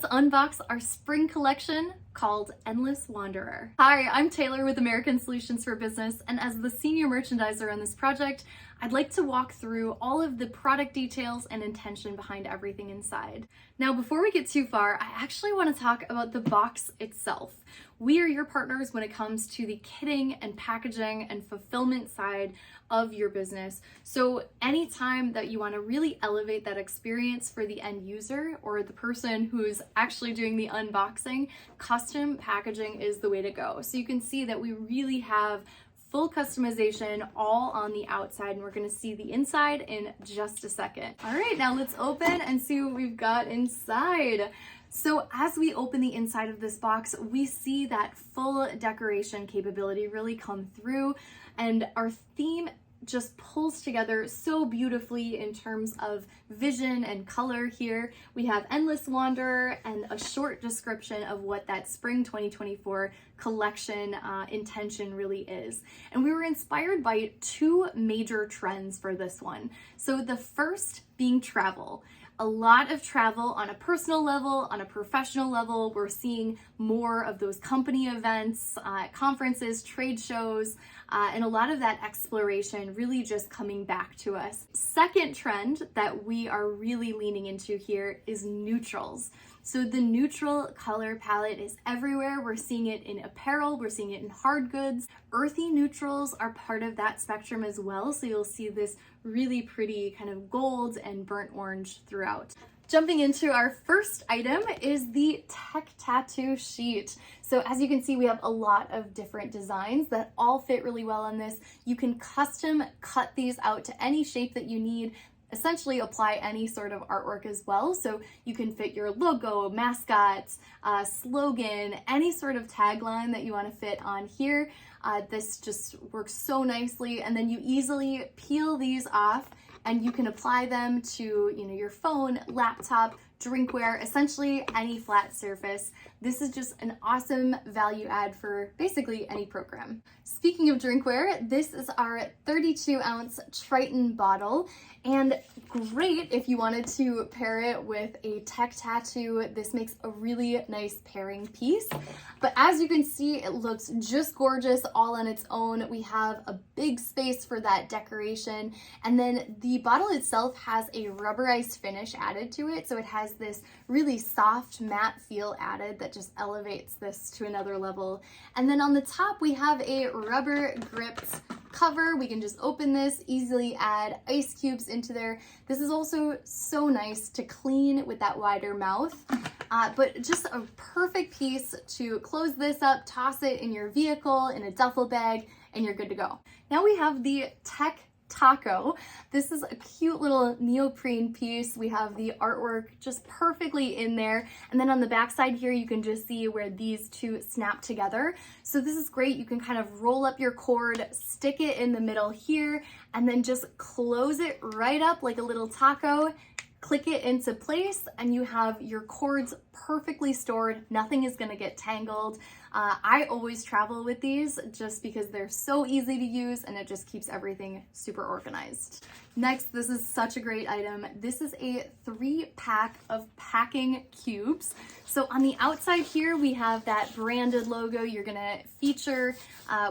let's unbox our spring collection called Endless Wanderer. Hi, I'm Taylor with American Solutions for Business, and as the senior merchandiser on this project, I'd like to walk through all of the product details and intention behind everything inside. Now, before we get too far, I actually want to talk about the box itself. We are your partners when it comes to the kitting and packaging and fulfillment side of your business. So anytime that you want to really elevate that experience for the end user or the person who's actually doing the unboxing, custom packaging is the way to go. So you can see that we really have full customization all on the outside, and we're going to see the inside in just a second. All right, now let's open and see what we've got inside. So as we open the inside of this box, we see that full decoration capability really come through, and our theme just pulls together so beautifully in terms of vision and color here. We have Endless Wanderer and a short description of what that spring 2024 collection intention really is. And we were inspired by two major trends for this one. So the first being travel. A lot of travel on a personal level, on a professional level. We're seeing more of those company events, conferences, trade shows, and a lot of that exploration really just coming back to us. Second trend that we are really leaning into here is neutrals. So the neutral color palette is everywhere. We're seeing it in apparel, we're seeing it in hard goods. Earthy neutrals are part of that spectrum as well. So you'll see this really pretty kind of gold and burnt orange throughout. Jumping into our first item is the Tech Tattoo sheet. So as you can see, we have a lot of different designs that all fit really well on this. You can custom cut these out to any shape that you need. Essentially apply any sort of artwork as well. So you can fit your logo, mascots, slogan, any sort of tagline that you want to fit on here. This just works so nicely. And then you easily peel these off and you can apply them to, your phone, laptop, drinkware, essentially any flat surface. This is just an awesome value add for basically any program. Speaking of drinkware, this is our 32-ounce Triton bottle, and great if you wanted to pair it with a tech tattoo. This makes a really nice pairing piece. But as you can see, it looks just gorgeous all on its own. We have a big space for that decoration, and then the bottle itself has a rubberized finish added to it, so it has this really soft matte feel added that just elevates this to another level. And then on the top we have a rubber gripped cover. We can just open this, easily add ice cubes into there. This is also so nice to clean with that wider mouth, but just a perfect piece to close this up, toss it in your vehicle, in a duffel bag, and you're good to go. Now we have the Tech Taco. This is a cute little neoprene piece. We have the artwork just perfectly in there. And then on the back side here, you can just see where these two snap together. So this is great. You can kind of roll up your cord, stick it in the middle here, and then just close it right up like a little taco. Click it into place and you have your cords perfectly stored. Nothing is gonna get tangled. I always travel with these just because they're so easy to use and it just keeps everything super organized. Next, this is such a great item. This is a 3-pack of packing cubes. So on the outside here, we have that branded logo. You're gonna feature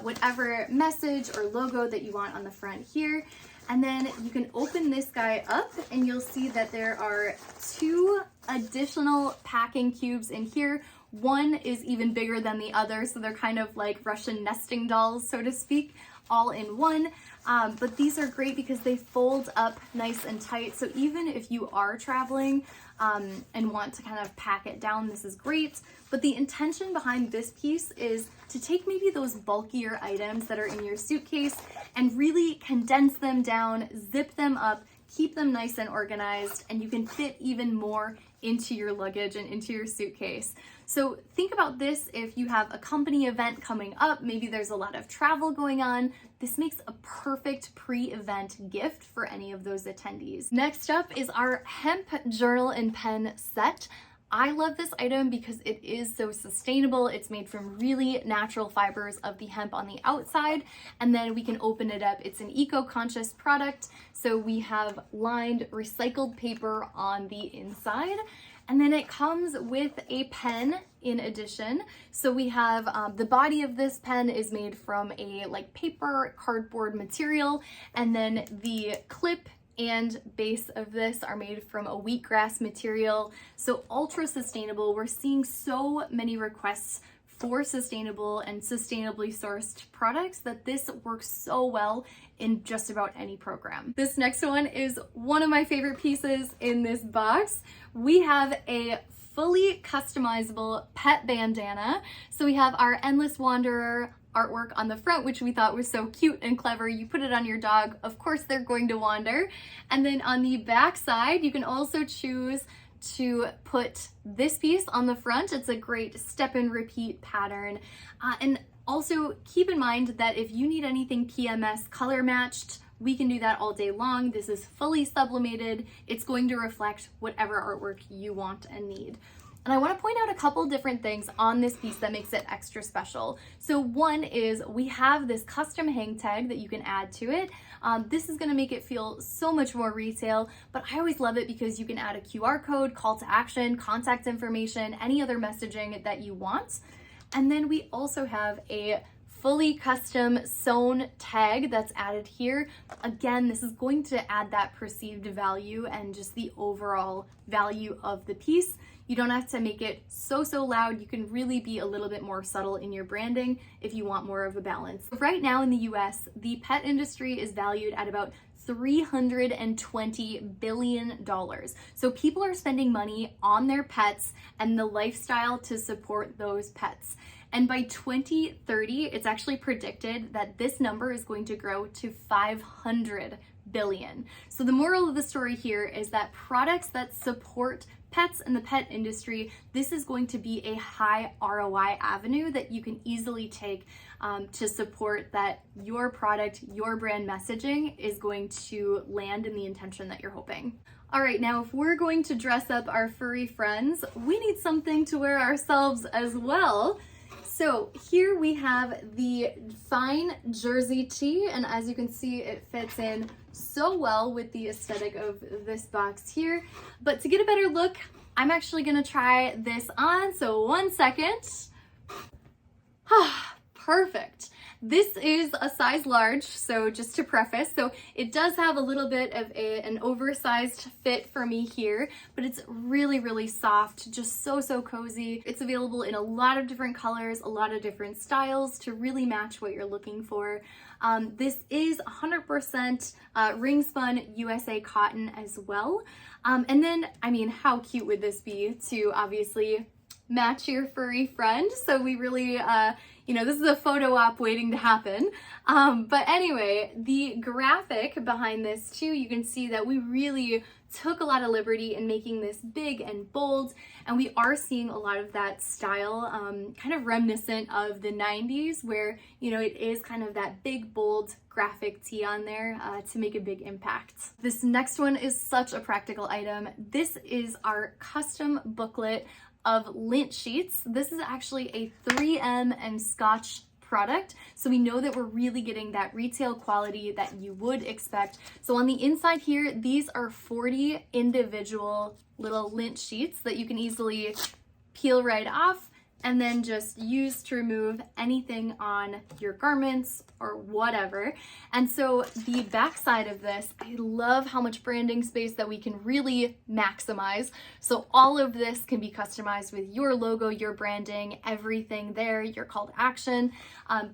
whatever message or logo that you want on the front here. And then you can open this guy up and you'll see that there are 2 additional packing cubes in here. One is even bigger than the other, so they're kind of like Russian nesting dolls, so to speak, all in one. But these are great because they fold up nice and tight. So even if you are traveling and want to kind of pack it down, this is great. But the intention behind this piece is to take maybe those bulkier items that are in your suitcase and really condense them down, zip them up, keep them nice and organized, and you can fit even more into your luggage and into your suitcase. So think about this if you have a company event coming up, maybe there's a lot of travel going on. This makes a perfect pre-event gift for any of those attendees. Next up is our hemp journal and pen set. I love this item because it is so sustainable. It's made from really natural fibers of the hemp on the outside, and then we can open it up. It's an eco-conscious product, so we have lined recycled paper on the inside. And then it comes with a pen in addition. So we have the body of this pen is made from a like paper cardboard material, and then the clip and base of this are made from a wheatgrass material. So ultra sustainable. We're seeing so many requests for sustainable and sustainably sourced products that this works so well in just about any program. This next one is one of my favorite pieces in this box. We have a fully customizable pet bandana. So we have our Endless Wanderer artwork on the front, which we thought was so cute and clever. You put it on your dog, of course they're going to wander. And then on the back side, you can also choose to put this piece on the front. It's a great step and repeat pattern. And also keep in mind that if you need anything PMS color matched, we can do that all day long. This is fully sublimated. It's going to reflect whatever artwork you want and need. And I want to point out a couple different things on this piece that makes it extra special. So one is we have this custom hang tag that you can add to it. This is going to make it feel so much more retail, but I always love it because you can add a QR code, call to action, contact information, any other messaging that you want. And then we also have a fully custom sewn tag that's added here. Again, this is going to add that perceived value and just the overall value of the piece. You don't have to make it so loud. You can really be a little bit more subtle in your branding if you want more of a balance. Right now in the US, the pet industry is valued at about $320 billion. So people are spending money on their pets and the lifestyle to support those pets. And by 2030, it's actually predicted that this number is going to grow to 500 billion. So the moral of the story here is that products that support pets and the pet industry, this is going to be a high ROI avenue that you can easily take to support that your product, your brand messaging is going to land in the intention that you're hoping. All right, now if we're going to dress up our furry friends, we need something to wear ourselves as well. So here we have the fine jersey tee, and as you can see, it fits in so well with the aesthetic of this box here. But to get a better look, I'm actually gonna try this on, so 1 second. Perfect. This is a size large, so just to preface, so it does have a little bit of an oversized fit for me here, but it's really soft, just so cozy. It's available in a lot of different colors, a lot of different styles to really match what you're looking for. This is 100% ring spun USA cotton as well. And then, I mean, how cute would this be to obviously match your furry friend? So we really, this is a photo op waiting to happen. But anyway, the graphic behind this too, you can see that we really took a lot of liberty in making this big and bold, and we are seeing a lot of that style, kind of reminiscent of the 90s, where, it is kind of that big, bold graphic tee on there to make a big impact. This next one is such a practical item. This is our custom booklet of lint sheets. This is actually a 3M and Scotch product, so we know that we're really getting that retail quality that you would expect. So on the inside here, these are 40 individual little lint sheets that you can easily peel right off and then just use to remove anything on your garments or whatever. And so the back side of this, I love how much branding space that we can really maximize. So all of this can be customized with your logo, your branding, everything there, your call to action.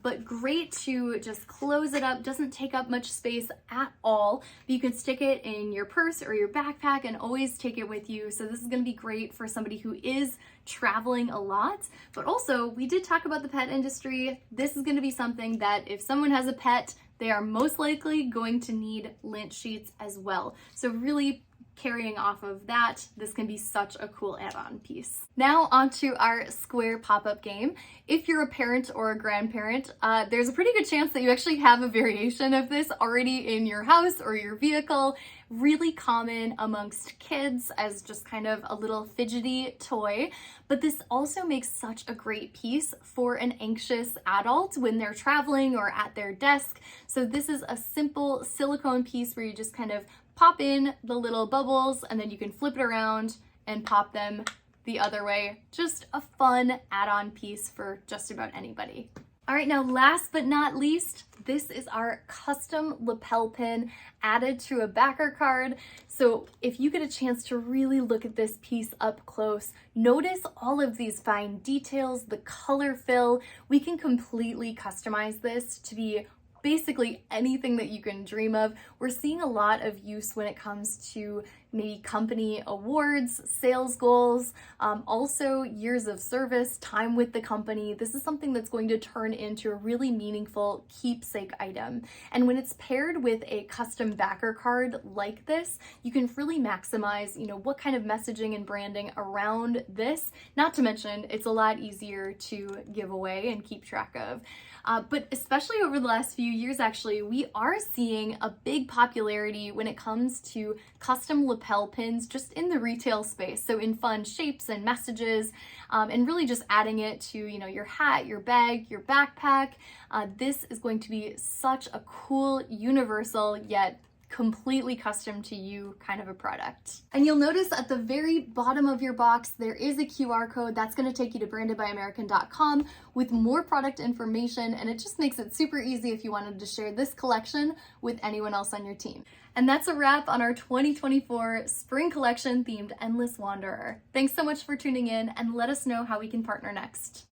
But great to just close it up, doesn't take up much space at all. You can stick it in your purse or your backpack and always take it with you. So this is gonna be great for somebody who is traveling a lot. But also, we did talk about the pet industry. This is going to be something that if someone has a pet, they are most likely going to need lint sheets as well. So really carrying off of that, this can be such a cool add-on piece. Now onto our square pop-up game. If you're a parent or a grandparent, there's a pretty good chance that you actually have a variation of this already in your house or your vehicle. Really common amongst kids as just kind of a little fidgety toy, but this also makes such a great piece for an anxious adult when they're traveling or at their desk. So this is a simple silicone piece where you just kind of pop in the little bubbles and then you can flip it around and pop them the other way. Just a fun add-on piece for just about anybody. All right, now last but not least, this is our custom lapel pin added to a backer card. So if you get a chance to really look at this piece up close, notice all of these fine details, the color fill. We can completely customize this to be basically anything that you can dream of. We're seeing a lot of use when it comes to maybe company awards, sales goals, also years of service, time with the company. This is something that's going to turn into a really meaningful keepsake item. And when it's paired with a custom backer card like this, you can really maximize, what kind of messaging and branding around this. Not to mention, it's a lot easier to give away and keep track of. But especially over the last few years, actually, we are seeing a big popularity when it comes to custom lapel pins just in the retail space. So in fun shapes and messages, and really just adding it to, your hat, your bag, your backpack. This is going to be such a cool, universal, yet completely custom to you kind of a product. And you'll notice at the very bottom of your box, there is a QR code that's going to take you to brandedbyamerican.com with more product information. And it just makes it super easy if you wanted to share this collection with anyone else on your team. And that's a wrap on our 2024 spring collection themed Endless Wanderer. Thanks so much for tuning in, and let us know how we can partner next.